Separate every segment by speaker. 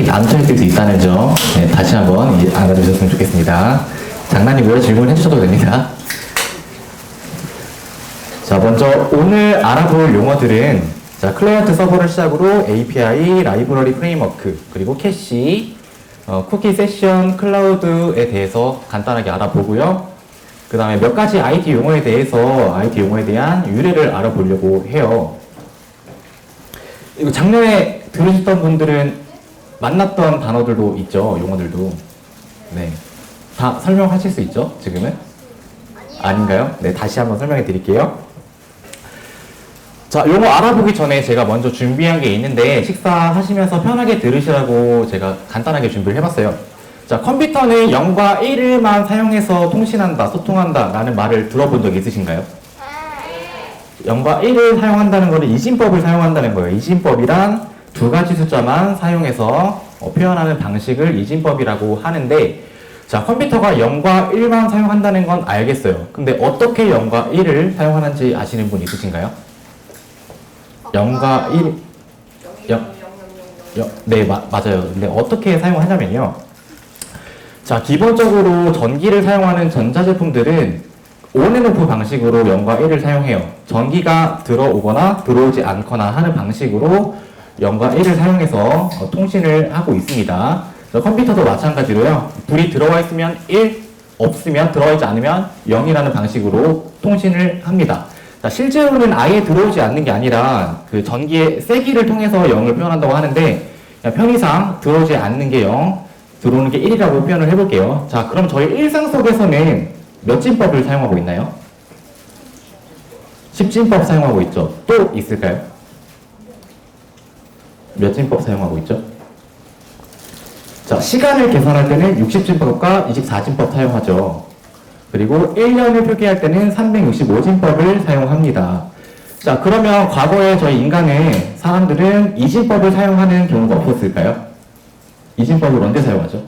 Speaker 1: 남쳐있을 수 있다는 점 다시 한번 알아주셨으면 좋겠습니다. 장난이고요. 질문해 주셔도 됩니다. 자, 먼저 오늘 알아볼 용어들은 클라이언트 서버를 시작으로 API, 라이브러리 프레임워크, 그리고 캐시, 쿠키 세션, 클라우드에 대해서 간단하게 알아보고요. 그 다음에 몇 가지 IT 용어에 대한 유래를 알아보려고 해요. 이거 작년에 들으셨던 분들은 만났던 단어들도 있죠, 용어들도. 네. 다 설명하실 수 있죠, 지금은? 아닌가요? 네, 다시 한번 설명해 드릴게요. 자, 용어 알아보기 전에 제가 먼저 준비한 게 있는데, 식사하시면서 편하게 들으시라고 제가 간단하게 준비를 해봤어요. 자, 컴퓨터는 0과 1을만 사용해서 통신한다, 소통한다 라는 말을 들어본 적 있으신가요? 0과 1을 사용한다는 거는 이진법을 사용한다는 거예요. 이진법이란 두 가지 숫자만 사용해서 표현하는 방식을 이진법이라고 하는데, 자, 컴퓨터가 0과 1만 사용한다는 건 알겠어요. 근데 어떻게 0과 1을 사용하는지 아시는 분 있으신가요? 0과 1, 0, 네, 맞아요. 근데 어떻게 사용하냐면요. 자, 기본적으로 전기를 사용하는 전자제품들은 온앤오프 방식으로 0과 1을 사용해요. 전기가 들어오거나 들어오지 않거나 하는 방식으로 0과 1을 사용해서 통신을 하고 있습니다. 컴퓨터도 마찬가지로요. 불이 들어와 있으면 1, 없으면 들어와 있지 않으면 0이라는 방식으로 통신을 합니다. 자, 실제로는 아예 들어오지 않는 게 아니라 그 전기의 세기를 통해서 0을 표현한다고 하는데, 편의상 들어오지 않는 게 0, 들어오는 게 1이라고 표현을 해볼게요. 자, 그럼 저희 일상 속에서는 몇 진법을 사용하고 있나요? 10진법 사용하고 있죠. 또 있을까요? 몇 진법 사용하고 있죠? 자, 시간을 계산할 때는 60진법과 24진법 사용하죠. 그리고 1년을 표기할 때는 365진법을 사용합니다. 자, 그러면 과거에 저희 인간의 사람들은 이진법을 사용하는 경우가 없었을까요? 이진법을 언제 사용하죠?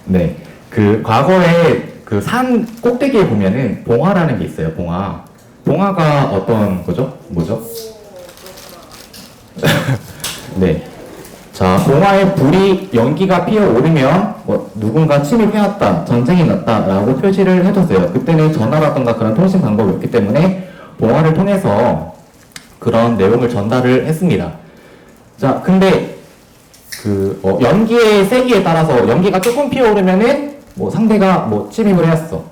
Speaker 1: 네. 그 과거에 그 산 꼭대기에 보면은 봉화라는 게 있어요. 봉화. 봉화가 어떤 거죠? 뭐죠? 네. 자, 봉화에 불이 연기가 피어오르면 누군가 침입해왔다, 전쟁이 났다 라고 표시를 해줬어요. 그때는 전화라던가 그런 통신 방법이 없기 때문에 봉화를 통해서 그런 내용을 전달을 했습니다. 자, 근데 연기의 세기에 따라서 연기가 조금 피어오르면은 상대가 침입을 해왔어.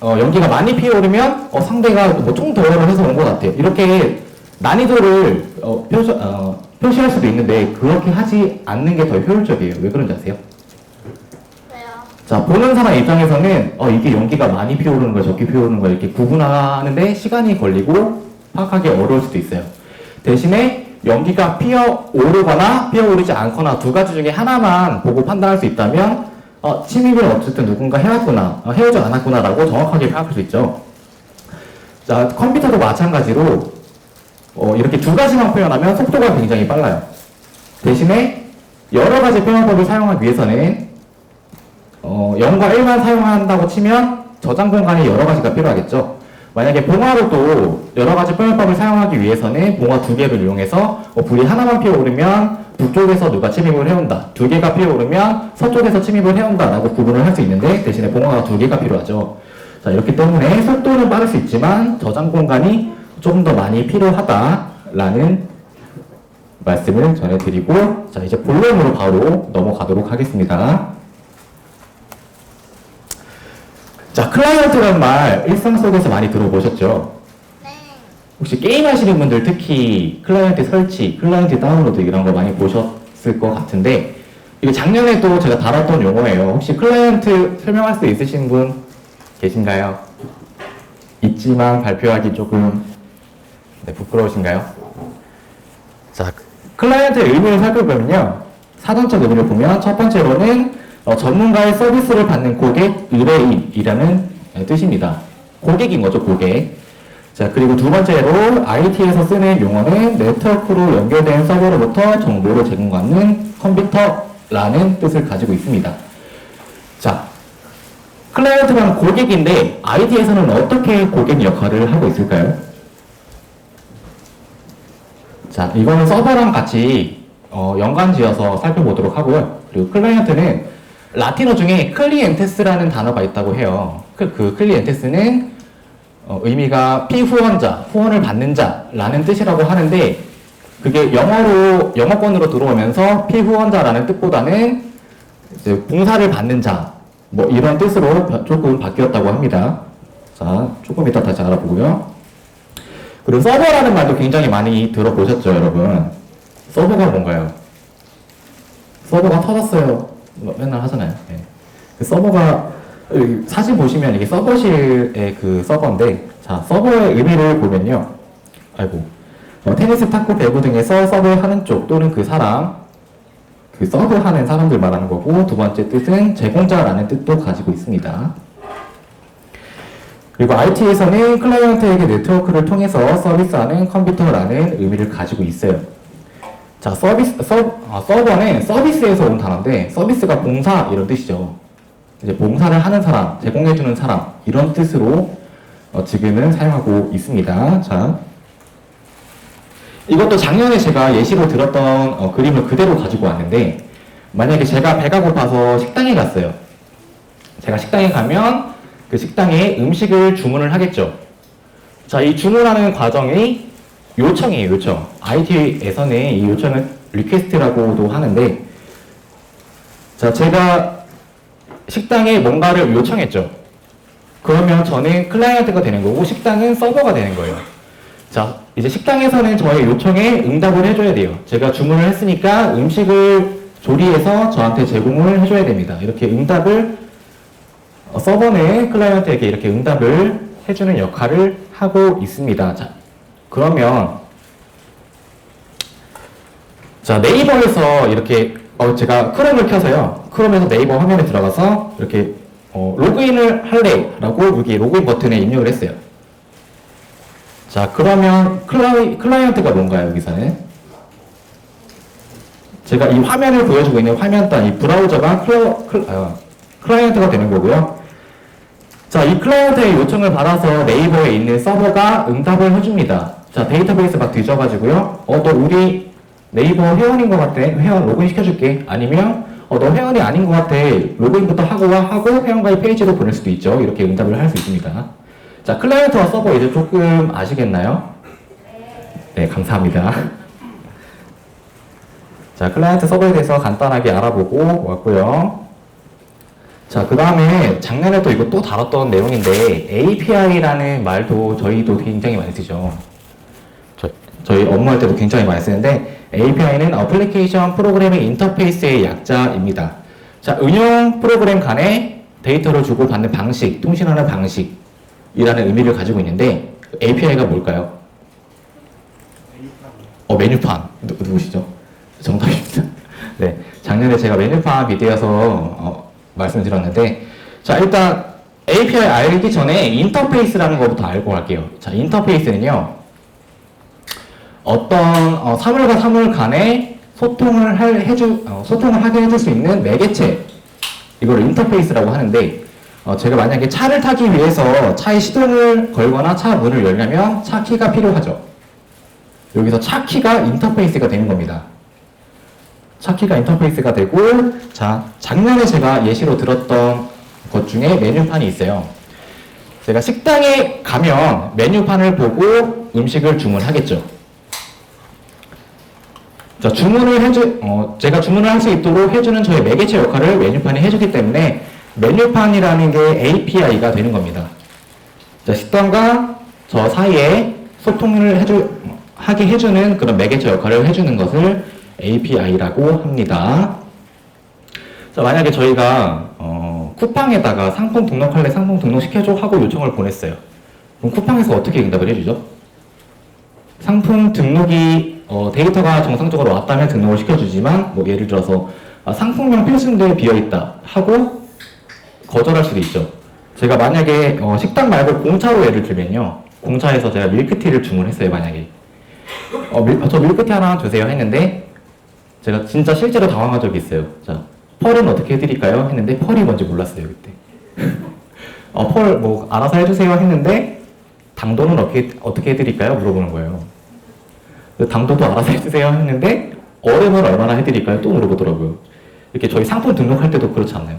Speaker 1: 연기가 많이 피어오르면 상대가 총동원을 해서 온 것 같아요. 이렇게 난이도를 표시할 수도 있는데 그렇게 하지 않는 게 더 효율적이에요. 왜 그런지 아세요?
Speaker 2: 왜요?
Speaker 1: 자, 보는 사람 입장에서는 이게 연기가 많이 피어오르는 거야, 적게 피어오르는 거야 이렇게 구분하는데 시간이 걸리고 파악하기 어려울 수도 있어요. 대신에 연기가 피어오르거나 피어오르지 않거나 두 가지 중에 하나만 보고 판단할 수 있다면 침입을 어쨌든 누군가 해왔구나, 해오지 않았구나 라고 정확하게 파악할 수 있죠. 자, 컴퓨터도 마찬가지로 이렇게 두 가지만 표현하면 속도가 굉장히 빨라요. 대신에 여러 가지 표현법을 사용하기 위해서는 0과 1만 사용한다고 치면 저장 공간이 여러 가지가 필요하겠죠. 만약에 봉화로도 여러 가지 표현법을 사용하기 위해서는 봉화 두 개를 이용해서 불이 하나만 피어오르면 북쪽에서 누가 침입을 해온다, 두 개가 피어오르면 서쪽에서 침입을 해온다 라고 구분을 할 수 있는데, 대신에 봉화가 두 개가 필요하죠. 자, 이렇기 때문에 속도는 빠를 수 있지만 저장 공간이 조금 더 많이 필요하다라는 말씀을 전해드리고, 자, 이제 본론으로 바로 넘어가도록 하겠습니다. 자, 클라이언트라는 말 일상 속에서 많이 들어보셨죠?
Speaker 2: 네.
Speaker 1: 혹시 게임 하시는 분들 특히 클라이언트 설치, 클라이언트 다운로드 이런 거 많이 보셨을 것 같은데, 이거 작년에 또 제가 다뤘던 용어예요. 혹시 클라이언트 설명할 수 있으신 분 계신가요? 있지만 발표하기 조금 부끄러우신가요? 자, 클라이언트의 의미를 살펴보면요. 사전적 의미를 보면 첫 번째로는 전문가의 서비스를 받는 고객, 의뢰인이라는 뜻입니다. 고객인 거죠, 고객. 자, 그리고 두 번째로 IT에서 쓰는 용어는 네트워크로 연결된 서버로부터 정보를 제공하는 컴퓨터라는 뜻을 가지고 있습니다. 자, 클라이언트는 고객인데 IT에서는 어떻게 고객 역할을 하고 있을까요? 자, 이거는 서버랑 같이 연관지어서 살펴보도록 하고요. 그리고 클라이언트는 라틴어 중에 클리엔테스라는 단어가 있다고 해요. 그 클리엔테스는 의미가 피후원자, 후원을 받는 자라는 뜻이라고 하는데 그게 영어권으로 들어오면서 피후원자라는 뜻보다는 이제 봉사를 받는 자, 뭐 이런 뜻으로 조금 바뀌었다고 합니다. 자, 조금 이따 다시 알아보고요. 그리고 서버라는 말도 굉장히 많이 들어보셨죠, 여러분? 서버가 뭔가요? 서버가 터졌어요. 뭐 맨날 하잖아요. 네. 그 서버가 여기 사진 보시면 이게 서버실의 그 서버인데, 자, 서버의 의미를 보면요. 아이고. 테니스, 탁구, 배구 등에서 서브하는 쪽 또는 그 사람, 그 서브하는 사람들 말하는 거고, 두 번째 뜻은 제공자라는 뜻도 가지고 있습니다. 그리고 IT에서는 클라이언트에게 네트워크를 통해서 서비스하는 컴퓨터라는 의미를 가지고 있어요. 자, 서버는 서비스에서 온 단어인데, 서비스가 봉사 이런 뜻이죠. 이제 봉사를 하는 사람, 제공해주는 사람 이런 뜻으로 지금은 사용하고 있습니다. 자, 이것도 작년에 제가 예시로 들었던 그림을 그대로 가지고 왔는데, 만약에 제가 배가 고파서 식당에 갔어요. 제가 식당에 가면 그 식당에 음식을 주문을 하겠죠. 자, 이 주문하는 과정이 요청이에요, 요청. IT에서는 이 요청을 리퀘스트라고도 하는데, 자, 제가 식당에 뭔가를 요청했죠. 그러면 저는 클라이언트가 되는 거고, 식당은 서버가 되는 거예요. 자, 이제 식당에서는 저의 요청에 응답을 해줘야 돼요. 제가 주문을 했으니까 음식을 조리해서 저한테 제공을 해줘야 됩니다. 이렇게 응답을, 서버는 클라이언트에게 이렇게 응답을 해주는 역할을 하고 있습니다. 자, 그러면, 자, 네이버에서 이렇게, 제가 크롬을 켜서요. 크롬에서 네이버 화면에 들어가서 이렇게, 로그인을 할래 라고 여기 로그인 버튼에 입력을 했어요. 자, 그러면 클라이언트가 뭔가요, 여기서는? 제가 이 화면을 보여주고 있는 화면 단 이 브라우저가 클라이언트가 되는 거고요. 자, 이 클라이언트의 요청을 받아서 네이버에 있는 서버가 응답을 해줍니다. 자, 데이터베이스 막 뒤져가지고요. 너 우리 네이버 회원인 것 같아. 회원 로그인 시켜줄게. 아니면, 너 회원이 아닌 것 같아. 로그인부터 하고 와. 하고 회원가입 페이지로 보낼 수도 있죠. 이렇게 응답을 할 수 있습니다. 자, 클라이언트와 서버 이제 조금 아시겠나요? 네, 감사합니다. 자, 클라이언트 서버에 대해서 간단하게 알아보고 왔고요. 자, 그 다음에 작년에도 이거 또 다뤘던 내용인데 API라는 말도 저희도 굉장히 많이 쓰죠. 저희 업무할 때도 굉장히 많이 쓰는데 API는 어플리케이션 프로그래밍 인터페이스의 약자입니다. 자, 운영 프로그램 간에 데이터를 주고받는 방식, 통신하는 방식 이라는 의미를 가지고 있는데 API가 뭘까요? 메뉴판. 누구시죠? 정답입니다. 네, 작년에 제가 메뉴판 비디오에서 말씀을 드렸는데, 자, 일단 API 알기 전에 인터페이스라는 것부터 알고 갈게요. 자, 인터페이스는요, 어떤 사물과 사물 간에 소통을 하게 해줄 수 있는 매개체, 이걸 인터페이스라고 하는데, 제가 만약에 차를 타기 위해서 차에 시동을 걸거나 차 문을 열려면 차 키가 필요하죠. 여기서 차 키가 인터페이스가 되는 겁니다. 차 키가 인터페이스가 되고, 자, 작년에 제가 예시로 들었던 것 중에 메뉴판이 있어요. 제가 식당에 가면 메뉴판을 보고 음식을 주문하겠죠. 자, 제가 주문을 할 수 있도록 해주는 저의 매개체 역할을 메뉴판이 해주기 때문에 메뉴판이라는 게 API가 되는 겁니다. 자, 식당과 저 사이에 소통을 하게 해주는 그런 매개체 역할을 해주는 것을 API라고 합니다. 자, 만약에 저희가 쿠팡에다가 상품 등록할래, 상품 등록시켜줘 하고 요청을 보냈어요. 그럼 쿠팡에서 어떻게 응답을 해주죠? 상품 등록이 데이터가 정상적으로 왔다면 등록을 시켜주지만, 뭐 예를 들어서 상품명 필수인데 비어있다 하고 거절할 수도 있죠. 제가 만약에 식당 말고 공차로 예를 들면요, 공차에서 제가 밀크티를 주문했어요. 만약에 저 밀크티 하나 주세요 했는데, 제가 진짜 실제로 당황한 적이 있어요. 자, 펄은 어떻게 해드릴까요? 했는데 펄이 뭔지 몰랐어요 그때. 펄 뭐 알아서 해주세요 했는데 당도는 어떻게 해드릴까요? 물어보는 거예요. 당도도 알아서 해주세요 했는데 얼음을 얼마나 해드릴까요? 또 물어보더라고요. 이렇게 저희 상품 등록할 때도 그렇지 않나요?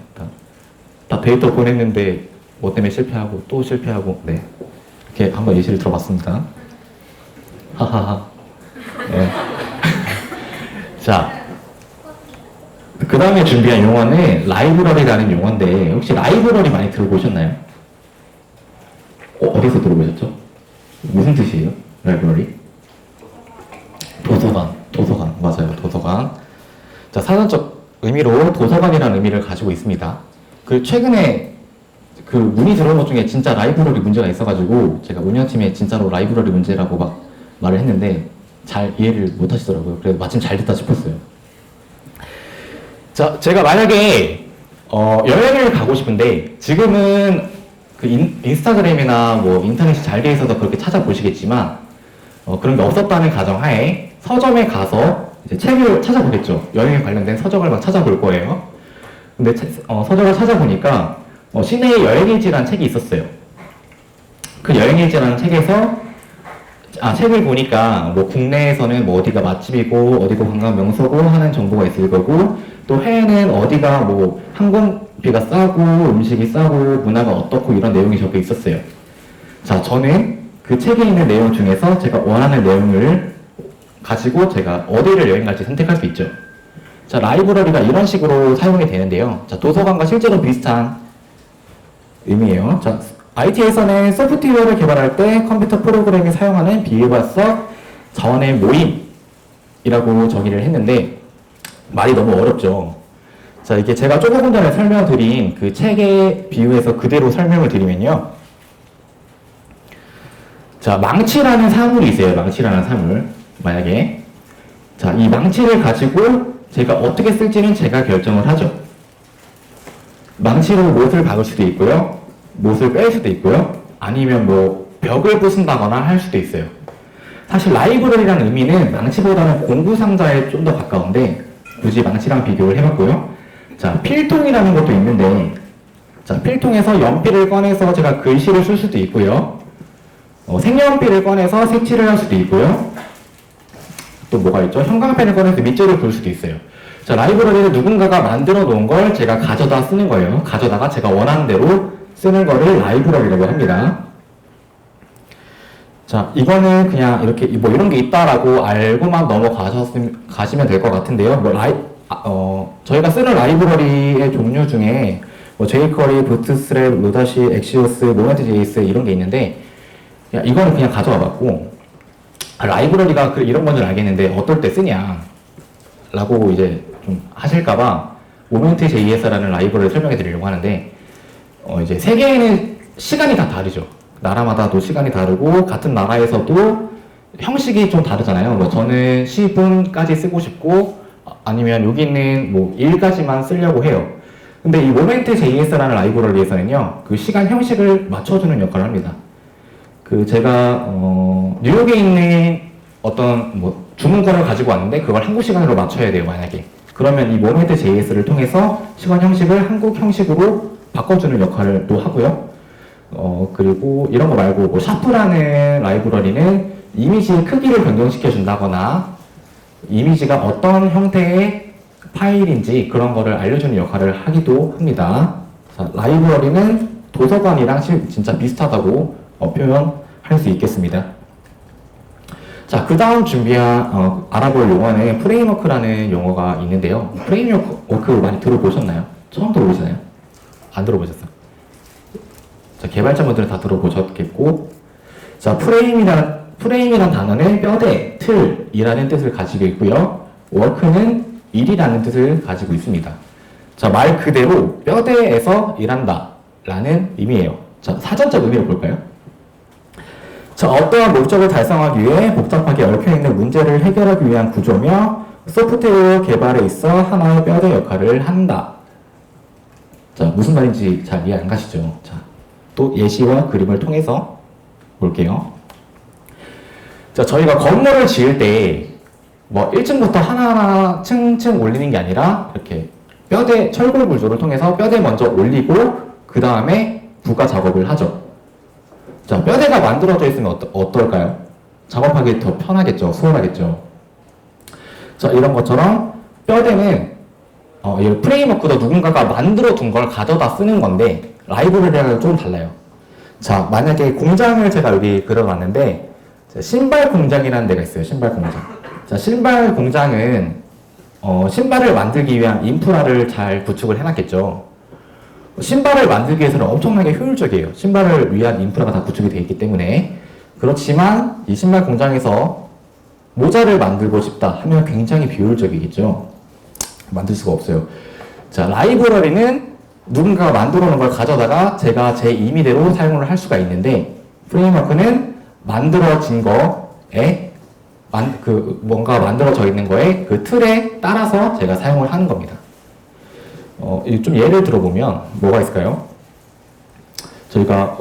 Speaker 1: 다 데이터 보냈는데 뭐 때문에 실패하고 또 실패하고 네 이렇게 한번 예시를 들어봤습니다. 하하하. 네. 자, 그 다음에 준비한 용어는 라이브러리라는 용어인데 혹시 라이브러리 많이 들어보셨나요? 어디서 들어보셨죠? 무슨 뜻이에요? 라이브러리? 도서관 맞아요. 도서관. 자, 사전적 의미로 도서관이라는 의미를 가지고 있습니다. 그 최근에 그 문의 들어온 것 중에 진짜 라이브러리 문제가 있어가지고 제가 운영팀에 진짜로 라이브러리 문제라고 막 말을 했는데 잘 이해를 못 하시더라고요. 그래서 마침 잘 됐다 싶었어요. 자, 제가 만약에 여행을 가고 싶은데 지금은 그 인스타그램이나 뭐 인터넷이 잘 돼 있어서 그렇게 찾아보시겠지만 그런 게 없었다는 가정하에 서점에 가서 이제 책을 찾아보겠죠. 여행에 관련된 서적을 막 찾아볼 거예요. 근데 서적을 찾아보니까 시내의 여행일지라는 책이 있었어요. 그 여행일지라는 책에서 책을 보니까 뭐 국내에서는 뭐 어디가 맛집이고 어디가 관광 명소고 하는 정보가 있을 거고 또 해외는 어디가 뭐 항공비가 싸고 음식이 싸고 문화가 어떻고 이런 내용이 적혀 있었어요. 자, 저는 그 책에 있는 내용 중에서 제가 원하는 내용을 가지고 제가 어디를 여행 갈지 선택할 수 있죠. 자, 라이브러리가 이런 식으로 사용이 되는데요. 자, 도서관과 실제로 비슷한 의미예요. 자, IT에서는 소프트웨어를 개발할 때 컴퓨터 프로그램이 사용하는 비유가서 자원의 모임이라고 정의를 했는데 말이 너무 어렵죠. 자, 이게 제가 조금 전에 설명드린 그 책의 비유에서 그대로 설명을 드리면요. 자, 망치라는 사물이 있어요. 망치라는 사물. 만약에 자, 이 망치를 가지고 제가 어떻게 쓸지는 제가 결정을 하죠. 망치로 못을 박을 수도 있고요. 못을 뺄 수도 있고요. 아니면 뭐 벽을 부순다거나 할 수도 있어요. 사실 라이브러리라는 의미는 망치보다는 공구상자에 좀 더 가까운데 굳이 망치랑 비교를 해봤고요. 자, 필통이라는 것도 있는데 자, 필통에서 연필을 꺼내서 제가 글씨를 쓸 수도 있고요. 색연필을 꺼내서 색칠을 할 수도 있고요. 또 뭐가 있죠? 형광펜을 꺼내서 밑줄을 그을 수도 있어요. 자, 라이브러리는 누군가가 만들어 놓은 걸 제가 가져다 쓰는 거예요. 가져다가 제가 원하는 대로 쓰는 거를 라이브러리라고 합니다. 자, 이거는 그냥 이렇게 뭐 이런 게 있다라고 알고만 가시면 될 것 같은데요. 저희가 쓰는 라이브러리의 종류 중에 뭐 jQuery, 부트스트랩, 로다시, 엑시오스, 모멘트.js 이런 게 있는데 이거는 그냥 가져와 봤고 라이브러리가 이런 건 줄 알겠는데 어떨 때 쓰냐 라고 이제 좀 하실까봐 모멘트.js라는 라이브러리를 설명해 드리려고 하는데 이제 세계에는 시간이 다 다르죠. 나라마다도 시간이 다르고 같은 나라에서도 형식이 좀 다르잖아요. 뭐 저는 10분까지 쓰고 싶고 아니면 여기 있는 뭐 1까지만 쓰려고 해요. 근데 이 모멘트.js라는 라이브러리에서는요 그 시간 형식을 맞춰주는 역할을 합니다. 그 제가 뉴욕에 있는 어떤 뭐 주문권을 가지고 왔는데 그걸 한국 시간으로 맞춰야 돼요. 만약에 그러면 이 모멘트.js를 통해서 시간 형식을 한국 형식으로 바꿔주는 역할을 또 하고요. 그리고 이런 거 말고 뭐 샤프라는 라이브러리는 이미지의 크기를 변경시켜 준다거나 이미지가 어떤 형태의 파일인지 그런 거를 알려주는 역할을 하기도 합니다. 자, 라이브러리는 도서관이랑 진짜 비슷하다고 표현할 수 있겠습니다. 자, 그 다음 준비한 알아볼 용어는 프레임워크라는 용어가 있는데요. 프레임워크 많이 들어보셨나요? 처음 들어보시나요? 안 들어보셨어요? 자, 개발자분들은 다 들어보셨겠고, 자, 프레임이란 단어는 뼈대, 틀이라는 뜻을 가지고 있고요. 워크는 일이라는 뜻을 가지고 있습니다. 자, 말 그대로 뼈대에서 일한다 라는 의미예요. 자, 사전적 의미를 볼까요? 자, 어떠한 목적을 달성하기 위해 복잡하게 얽혀있는 문제를 해결하기 위한 구조며 소프트웨어 개발에 있어 하나의 뼈대 역할을 한다. 자, 무슨 말인지 잘 이해 안 가시죠? 자, 또 예시와 그림을 통해서 볼게요. 자, 저희가 건물을 지을 때 뭐 1층부터 하나하나 층층 올리는 게 아니라 이렇게 뼈대, 철골 구조를 통해서 뼈대 먼저 올리고 그 다음에 부가 작업을 하죠. 자, 뼈대가 만들어져 있으면 어떨까요? 작업하기 더 편하겠죠. 수월하겠죠. 자, 이런 것처럼 뼈대는 이 프레임워크도 누군가가 만들어 둔 걸 가져다 쓰는 건데 라이브러리랑은 좀 달라요. 자, 만약에 공장을 제가 여기 그려놨는데 신발 공장이라는 데가 있어요. 신발 공장. 자, 신발 공장은 신발을 만들기 위한 인프라를 잘 구축을 해놨겠죠. 신발을 만들기 위해서는 엄청나게 효율적이에요. 신발을 위한 인프라가 다 구축이 되어 있기 때문에. 그렇지만 이 신발 공장에서 모자를 만들고 싶다 하면 굉장히 비효율적이겠죠. 만들 수가 없어요. 자, 라이브러리는 누군가가 만들어 놓은 걸 가져다가 제가 제 임의대로 사용을 할 수가 있는데 프레임워크는 만들어진 거에 뭔가 만들어져 있는 거에 그 틀에 따라서 제가 사용을 하는 겁니다. 좀 예를 들어보면 뭐가 있을까요? 저희가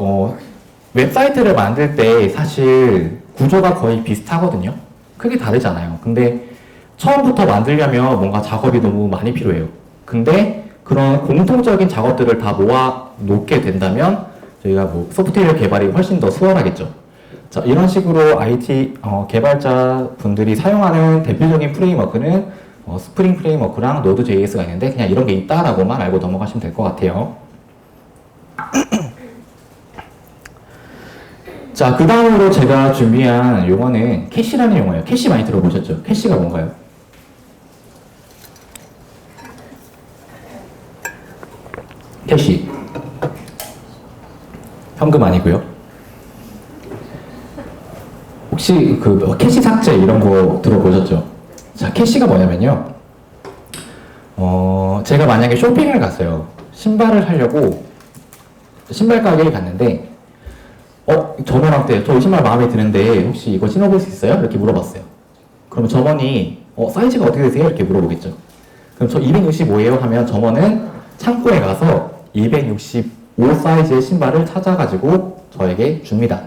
Speaker 1: 웹사이트를 만들 때 사실 구조가 거의 비슷하거든요. 크게 다르지 않아요. 근데 처음부터 만들려면 뭔가 작업이 너무 많이 필요해요. 근데 그런 공통적인 작업들을 다 모아 놓게 된다면 저희가 뭐 소프트웨어 개발이 훨씬 더 수월하겠죠. 자, 이런 식으로 IT 개발자 분들이 사용하는 대표적인 프레임워크는 스프링 프레임워크랑 노드.js가 있는데 그냥 이런 게 있다라고만 알고 넘어가시면 될 것 같아요. 자, 그 다음으로 제가 준비한 용어는 캐시라는 용어예요. 캐시 많이 들어보셨죠? 캐시가 뭔가요? 캐시. 현금 아니고요. 혹시 캐시 삭제 이런 거 들어보셨죠? 자, 캐시가 뭐냐면요. 제가 만약에 쇼핑을 갔어요. 신발을 사려고 신발 가게에 갔는데 점원한테 저 이 신발 마음에 드는데 혹시 이거 신어볼 수 있어요? 이렇게 물어봤어요. 그러면 점원이 사이즈가 어떻게 되세요? 이렇게 물어보겠죠. 그럼 저 265예요 하면 점원은 창고에 가서 265 사이즈의 신발을 찾아가지고 저에게 줍니다.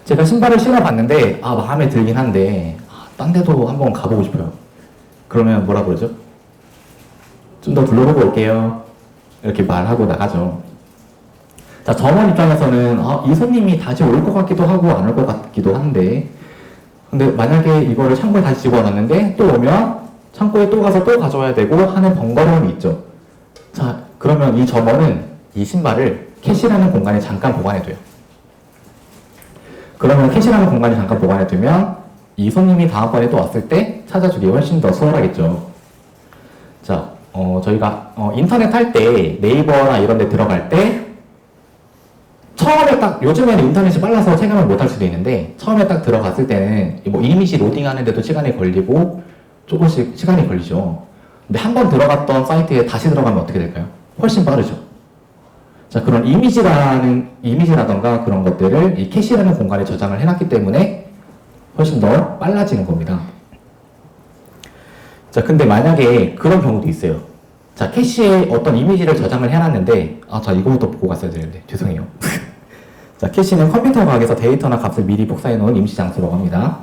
Speaker 1: 제가 신발을 신어봤는데 마음에 들긴 한데 딴 데도 한번 가보고 싶어요. 그러면 뭐라 그러죠? 좀 더 둘러보고 올게요. 이렇게 말하고 나가죠. 자, 점원 입장에서는 이 손님이 다시 올 것 같기도 하고 안 올 것 같기도 한데 근데 만약에 이거를 창고에 다시 집어넣었는데 또 오면 창고에 또 가서 또 가져와야 되고 하는 번거로움이 있죠. 자, 그러면 이 점원은 이 신발을 캐시라는 공간에 잠깐 보관해둬요. 그러면 캐시라는 공간에 잠깐 보관해두면 이 손님이 다음번에 또 왔을 때 찾아주기 훨씬 더 수월하겠죠. 자, 저희가 인터넷 할 때 네이버나 이런 데 들어갈 때 처음에 딱 요즘에는 인터넷이 빨라서 체감을 못할 수도 있는데 처음에 딱 들어갔을 때는 뭐 이미지 로딩하는데도 시간이 걸리고 조금씩 시간이 걸리죠. 근데 한 번 들어갔던 사이트에 다시 들어가면 어떻게 될까요? 훨씬 빠르죠. 자, 그런 이미지라던가 그런 것들을 이 캐시라는 공간에 저장을 해놨기 때문에 훨씬 더 빨라지는 겁니다. 자, 근데 만약에 그런 경우도 있어요. 자, 캐시에 어떤 이미지를 저장을 해놨는데 자, 이거부터 보고 갔어야 되는데 죄송해요. 자, 캐시는 컴퓨터 과학에서 데이터나 값을 미리 복사해 놓은 임시 장소라고 합니다.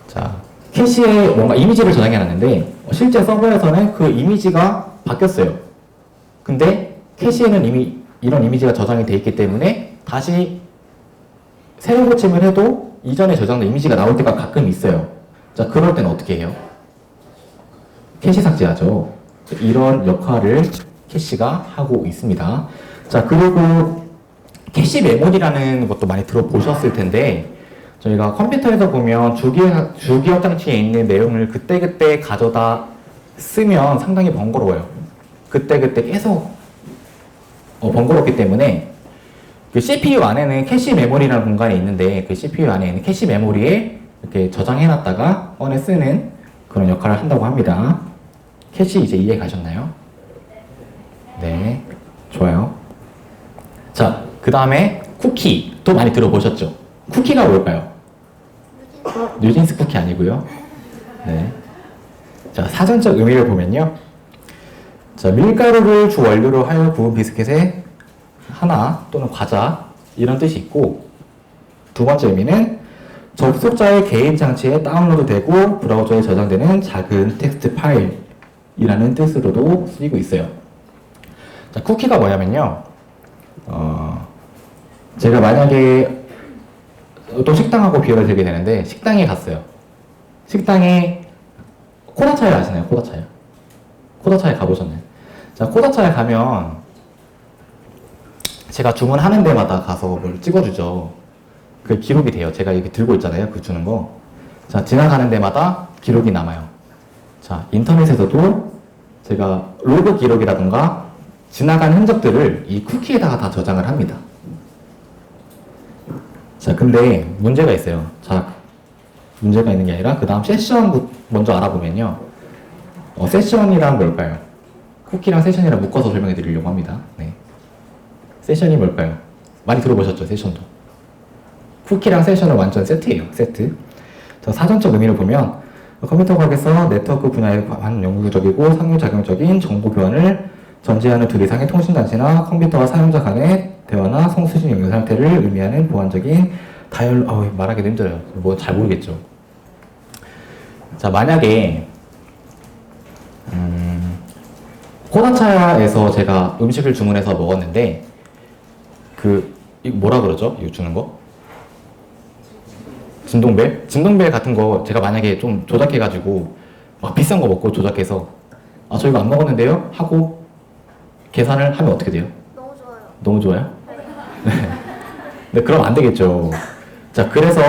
Speaker 1: 자, 캐시에 뭔가 이미지를 저장해 놨는데 실제 서버에서는 그 이미지가 바뀌었어요. 근데 캐시에는 이미 이런 이미지가 저장이 돼 있기 때문에 다시 새로 고침을 해도 이전에 저장된 이미지가 나올 때가 가끔 있어요. 자, 그럴 때는 어떻게 해요? 캐시 삭제하죠. 이런 역할을 캐시가 하고 있습니다. 자, 그리고 캐시 메모리라는 것도 많이 들어보셨을 텐데 저희가 컴퓨터에서 보면 주기억 장치에 있는 내용을 그때그때 가져다 쓰면 상당히 번거로워요. 그때그때 계속 번거롭기 때문에 그 CPU 안에는 캐시 메모리라는 공간이 있는데 그 CPU 안에 있는 캐시 메모리에 이렇게 저장해놨다가 꺼내 쓰는 그런 역할을 한다고 합니다. 캐시 이제 이해 가셨나요? 네, 좋아요. 자, 그 다음에 쿠키 또 많이 들어보셨죠? 쿠키가 뭘까요? 뉴진스 쿠키 아니고요. 네. 자, 사전적 의미를 보면요. 자, 밀가루를 주 원료로 하여 구운 비스킷의 하나 또는 과자 이런 뜻이 있고 두 번째 의미는 접속자의 개인 장치에 다운로드되고 브라우저에 저장되는 작은 텍스트 파일이라는 뜻으로도 쓰이고 있어요. 자, 쿠키가 뭐냐면요. 제가 만약에 또 식당하고 비교를 되게 되는데, 식당에 갔어요. 식당에 코다차에 아시나요? 코다차요? 코다차에 가보셨나요? 자, 코다차에 가면 제가 주문하는 데마다 가서 뭘 찍어주죠. 그 기록이 돼요. 제가 이렇게 들고 있잖아요. 그 주는 거. 자, 지나가는 데마다 기록이 남아요. 자, 인터넷에서도 제가 로그 기록이라던가 지나간 흔적들을 이 쿠키에다가 다 저장을 합니다. 자, 근데 문제가 있어요. 자, 문제가 있는 게 아니라 그 다음 세션 먼저 알아보면요. 세션이란 뭘까요? 쿠키랑 세션이랑 묶어서 설명해 드리려고 합니다. 네. 세션이 뭘까요? 많이 들어보셨죠? 세션도. 쿠키랑 세션은 완전 세트예요. 세트. 자, 사전적 의미를 보면 컴퓨터 과학에서 네트워크 분야에 반영구적이고 상호작용적인 정보 교환을 전제하는 둘 이상의 통신단지나 컴퓨터와 사용자 간의 대화나 성수진 연결 상태를 의미하는 보안적인 말하기도 힘들어요. 뭐 잘 모르겠죠. 자, 만약에 코다차에서 제가 음식을 주문해서 먹었는데 이거 뭐라 그러죠? 이거 주는 거? 진동벨? 진동벨 같은 거 제가 만약에 좀 조작해가지고 막 비싼 거 먹고 조작해서 저 이거 안 먹었는데요? 하고 계산을 하면 어떻게 돼요?
Speaker 2: 너무 좋아요.
Speaker 1: 너무 좋아요?
Speaker 2: 네.
Speaker 1: 네, 그럼 안 되겠죠. 자, 그래서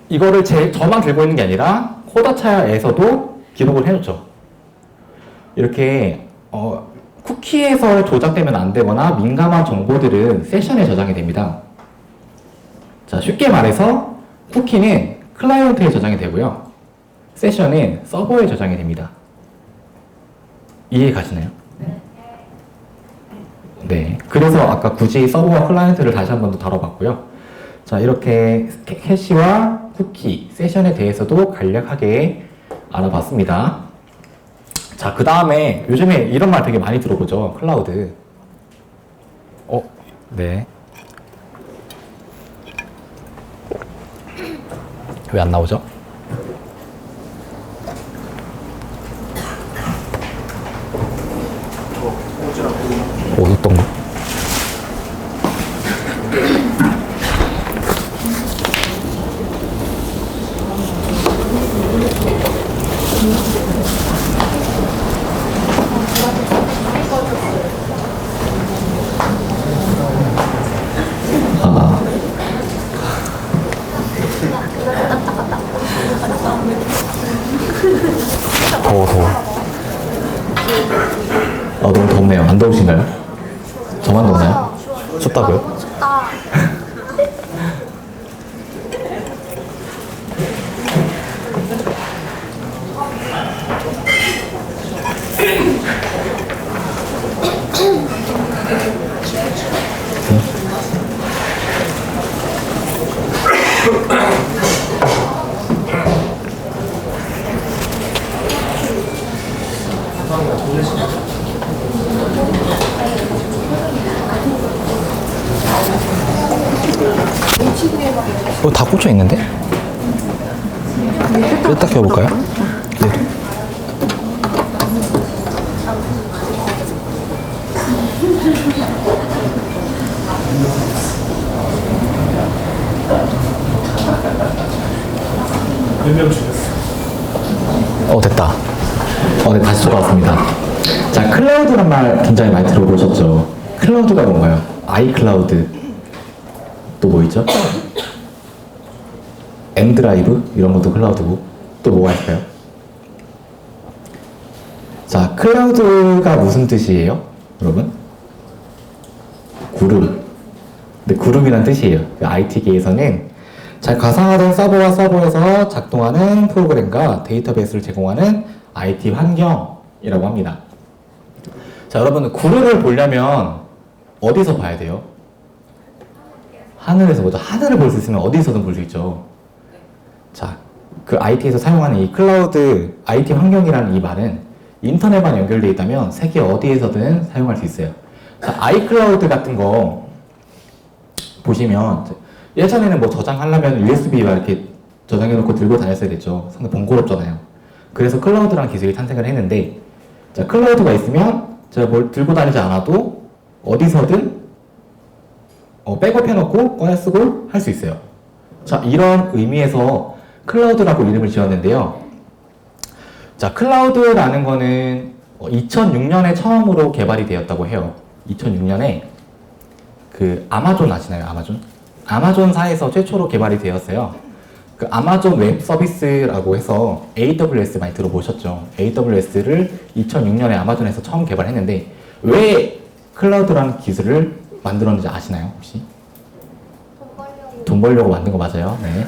Speaker 1: 이거를 저만 들고 있는 게 아니라 코다차에서도 기록을 해놓죠. 이렇게 쿠키에서 조작되면 안 되거나 민감한 정보들은 세션에 저장이 됩니다. 자, 쉽게 말해서 쿠키는 클라이언트에 저장이 되고요. 세션은 서버에 저장이 됩니다. 이해 가시나요? 네. 그래서 아까 굳이 서버와 클라이언트를 다시 한 번 더 다뤄봤고요. 자, 이렇게 캐시와 쿠키, 세션에 대해서도 간략하게 알아봤습니다. 자, 그 다음에 요즘에 이런 말 되게 많이 들어보죠. 클라우드. 네. 왜 안 나오죠? 어떤 거? 더워. 너무 덥네요. 안 더우신가요? 저만 덥나요? 춥다고요?
Speaker 2: 너무 춥다.
Speaker 1: 다 꽂혀 있는데? 뺐다 켜볼까요? 네.
Speaker 3: 몇 명 죽였어?
Speaker 1: 됐다. 네, 다시 돌아왔습니다. 자, 클라우드란 말 굉장히 많이 들어보셨죠? 클라우드가 뭔가요? 아이클라우드. 또 뭐 있죠? M드라이브? 이런 것도 클라우드고. 또 뭐가 있을까요? 자, 클라우드가 무슨 뜻이에요? 여러분? 그룹. 근데 그룹이란 뜻이에요. IT계에서는 잘 가상화된 서버와 서버에서 작동하는 프로그램과 데이터베이스를 제공하는 IT 환경이라고 합니다. 자, 여러분, 그룹을 보려면 어디서 봐야 돼요? 하늘에서 보죠. 하늘을 볼 수 있으면 어디서든 볼 수 있죠. 자, 그 IT에서 사용하는 이 클라우드 IT 환경이라는 이 말은 인터넷만 연결되어 있다면 세계 어디에서든 사용할 수 있어요. 자, 아이클라우드 같은 거 보시면 예전에는 뭐 저장하려면 USB와 이렇게 저장해놓고 들고 다녔어야 됐죠. 상당히 번거롭잖아요. 그래서 클라우드라는 기술이 탄생을 했는데, 자, 클라우드가 있으면 제가 뭘 들고 다니지 않아도 어디서든 백업해놓고 꺼내 쓰고 할 수 있어요. 자, 이런 의미에서 클라우드라고 이름을 지었는데요. 자, 클라우드라는 거는 2006년에 처음으로 개발이 되었다고 해요. 2006년에 그 아마존 아시나요? 아마존? 아마존사에서 최초로 개발이 되었어요. 그 아마존 웹 서비스라고 해서 AWS 많이 들어보셨죠? AWS를 2006년에 아마존에서 처음 개발했는데 왜 클라우드라는 기술을 만들었는지 아시나요? 혹시? 돈 벌려고 만든 거 맞아요. 네.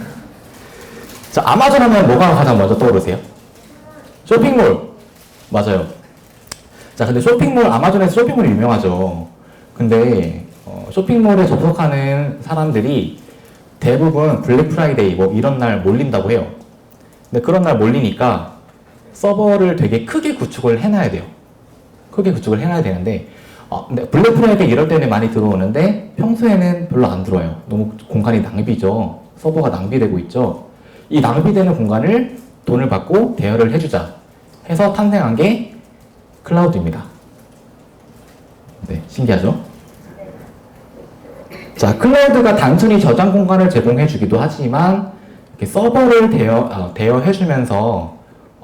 Speaker 1: 자, 아마존 하면 뭐가 가장 먼저 떠오르세요? 쇼핑몰. 맞아요. 자, 근데 쇼핑몰, 아마존에서 쇼핑몰이 유명하죠. 근데 쇼핑몰에 접속하는 사람들이 대부분 블랙 프라이데이 뭐 이런 날 몰린다고 해요. 근데 그런 날 몰리니까 서버를 되게 크게 구축을 해놔야 돼요. 크게 구축을 해놔야 되는데 근데 블랙 프라이데이 이럴 때는 많이 들어오는데 평소에는 별로 안 들어와요. 너무 공간이 낭비죠. 서버가 낭비되고 있죠. 이 낭비되는 공간을 돈을 받고 대여를 해주자 해서 탄생한 게 클라우드입니다. 네, 신기하죠? 자, 클라우드가 단순히 저장 공간을 제공해주기도 하지만 이렇게 서버를 대여해주면서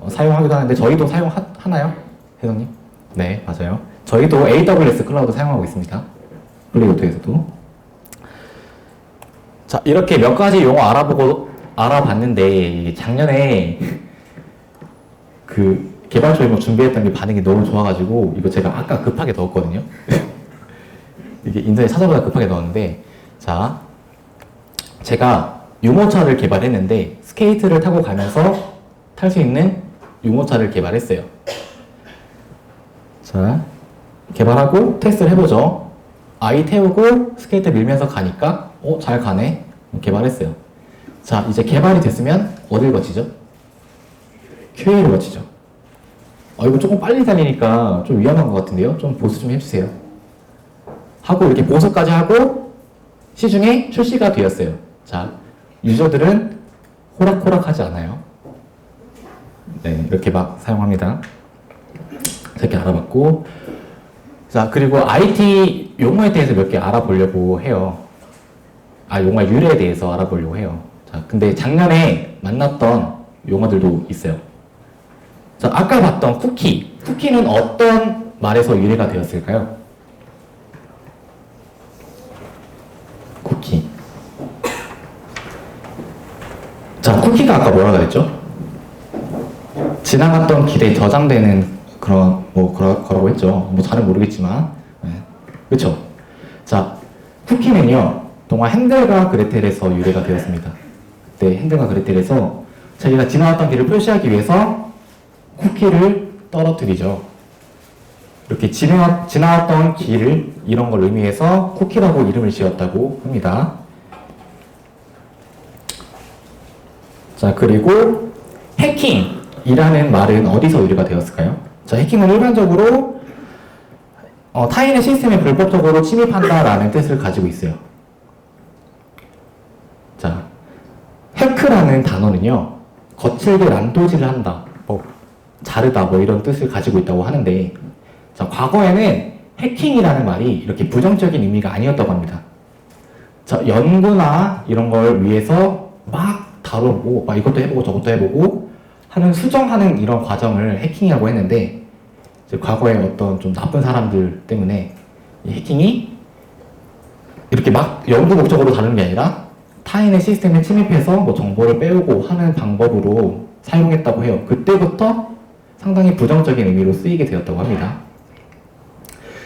Speaker 1: 사용하기도 하는데 저희도 사용하나요? 혜성님? 네, 맞아요. 저희도 AWS 클라우드 사용하고 있습니다. 플레이오토에서도. 자, 이렇게 몇 가지 용어 알아봤는데 작년에 그 개발초 이거 준비했던 게 반응이 너무 좋아가지고 이거 제가 아까 급하게 넣었거든요. 이게 인터넷 찾아보다 급하게 넣었는데 자, 제가 유모차를 개발했는데 스케이트를 타고 가면서 탈 수 있는 유모차를 개발했어요. 자, 개발하고 테스트를 해보죠. 아이 태우고 스케이트 밀면서 가니까 잘 가네. 개발했어요. 자, 이제 개발이 됐으면 어딜 거치죠? QA를 거치죠. 이거 조금 빨리 달리니까 좀 위험한 것 같은데요? 좀 보수 좀 해주세요. 하고 이렇게 보수까지 하고 시중에 출시가 되었어요. 자, 유저들은 호락호락하지 않아요. 네, 이렇게 막 사용합니다. 이렇게 알아봤고, 자, 그리고 IT 용어에 대해서 몇 개 알아보려고 해요. 용어 유래에 대해서 알아보려고 해요. 자, 근데 작년에 만났던 용어들도 있어요. 자, 아까 봤던 쿠키. 쿠키는 어떤 말에서 유래가 되었을까요? 쿠키. 자, 쿠키가 아까 뭐라 그랬죠? 지나갔던 길에 저장되는 거라고 했죠. 뭐 잘은 모르겠지만. 네. 그쵸? 자, 쿠키는요, 동화 핸델과 그레텔에서 유래가 되었습니다. 그때 핸델과 그레텔에서 자기가 지나갔던 길을 표시하기 위해서 쿠키를 떨어뜨리죠. 이렇게 지나왔던 길을 이런 걸 의미해서 쿠키라고 이름을 지었다고 합니다. 자, 그리고 해킹이라는 말은 어디서 유래가 되었을까요? 자, 해킹은 일반적으로 타인의 시스템에 불법적으로 침입한다라는 뜻을 가지고 있어요. 자, 해크라는 단어는요, 거칠게 난도질을 한다, 자르다, 이런 뜻을 가지고 있다고 하는데, 자, 과거에는 해킹이라는 말이 이렇게 부정적인 의미가 아니었다고 합니다. 자, 연구나 이런 걸 위해서 막 다뤄보고, 막 이것도 해보고 저것도 해보고 하는 수정하는 이런 과정을 해킹이라고 했는데, 이제 과거에 어떤 좀 나쁜 사람들 때문에 이 해킹이 이렇게 막 연구 목적으로 다루는 게 아니라 타인의 시스템에 침입해서 정보를 빼오고 하는 방법으로 사용했다고 해요. 그때부터 상당히 부정적인 의미로 쓰이게 되었다고 합니다.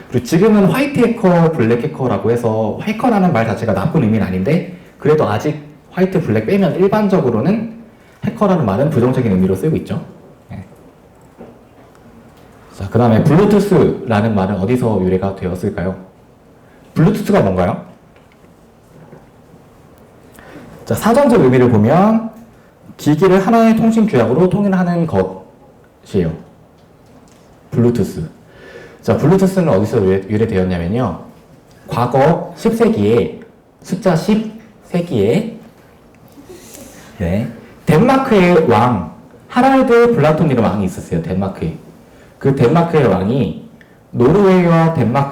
Speaker 1: 그리고 지금은 화이트 해커, 블랙 해커라고 해서 해커라는 말 자체가 나쁜 의미는 아닌데 그래도 아직 화이트, 블랙 빼면 일반적으로는 해커라는 말은 부정적인 의미로 쓰이고 있죠. 네. 자, 그 다음에 블루투스라는 말은 어디서 유래가 되었을까요? 블루투스가 뭔가요? 자, 사전적 의미를 보면 기기를 하나의 통신 규약으로 통일하는 것이에요. 블루투스. 자, 블루투스는 어디서 유래되었냐면요. 과거 10세기에 숫자 10세기에 덴마크의 왕 하랄드 블라톤이라는 왕이 있었어요. 덴마크에. 그 덴마크의 왕이 노르웨이와 덴마크